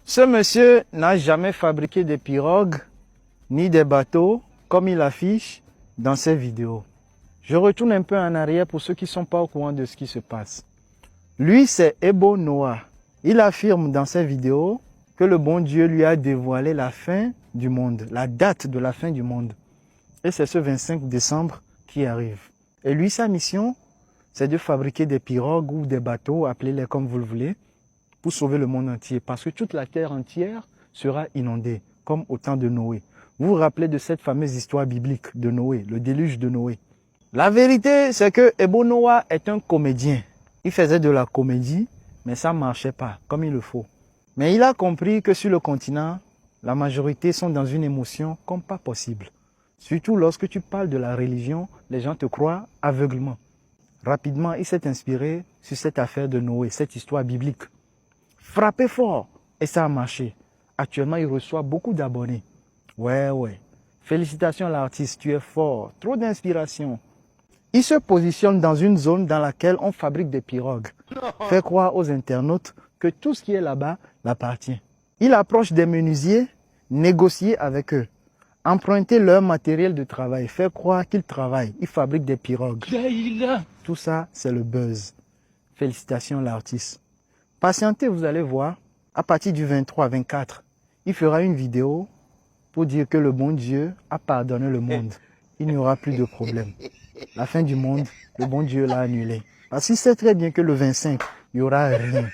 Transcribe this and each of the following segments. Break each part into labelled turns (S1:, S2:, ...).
S1: Ce monsieur n'a jamais fabriqué des pirogues ni des bateaux comme il affiche dans ses vidéos. Je retourne un peu en arrière pour ceux qui ne sont pas au courant de ce qui se passe. Lui, c'est Ebo Noah. Il affirme dans ses vidéos que le bon Dieu lui a dévoilé la fin du monde, la date de la fin du monde. Et c'est ce 25 décembre qui arrive. Et lui, sa mission, c'est de fabriquer des pirogues ou des bateaux, appelez-les comme vous le voulez, pour sauver le monde entier. Parce que toute la terre entière sera inondée, comme au temps de Noé. Vous vous rappelez de cette fameuse histoire biblique de Noé, le déluge de Noé. La vérité, c'est que Ebo Noah est un comédien. Il faisait de la comédie, mais ça ne marchait pas comme il le faut. Mais il a compris que sur le continent, la majorité sont dans une émotion comme pas possible. Surtout lorsque tu parles de la religion, les gens te croient aveuglement. Rapidement, il s'est inspiré sur cette affaire de Noé, cette histoire biblique. Frappé fort, et ça a marché. Actuellement, il reçoit beaucoup d'abonnés. Ouais. Félicitations l'artiste, tu es fort. Trop d'inspiration. Il se positionne dans une zone dans laquelle on fabrique des pirogues. Fait croire aux internautes que tout ce qui est là-bas l'appartient. Il approche des menuisiers, négocier avec eux, emprunter leur matériel de travail, faire croire qu'ils travaillent. Ils fabriquent des pirogues. Tout ça, c'est le buzz. Félicitations l'artiste. Patientez, vous allez voir, à partir du 23-24, il fera une vidéo pour dire que le bon Dieu a pardonné le monde. Il n'y aura plus de problème. La fin du monde, le bon Dieu l'a annulé. Parce qu'il sait très bien que le 25, il n'y aura rien.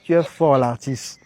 S1: Tu es fort l'artiste.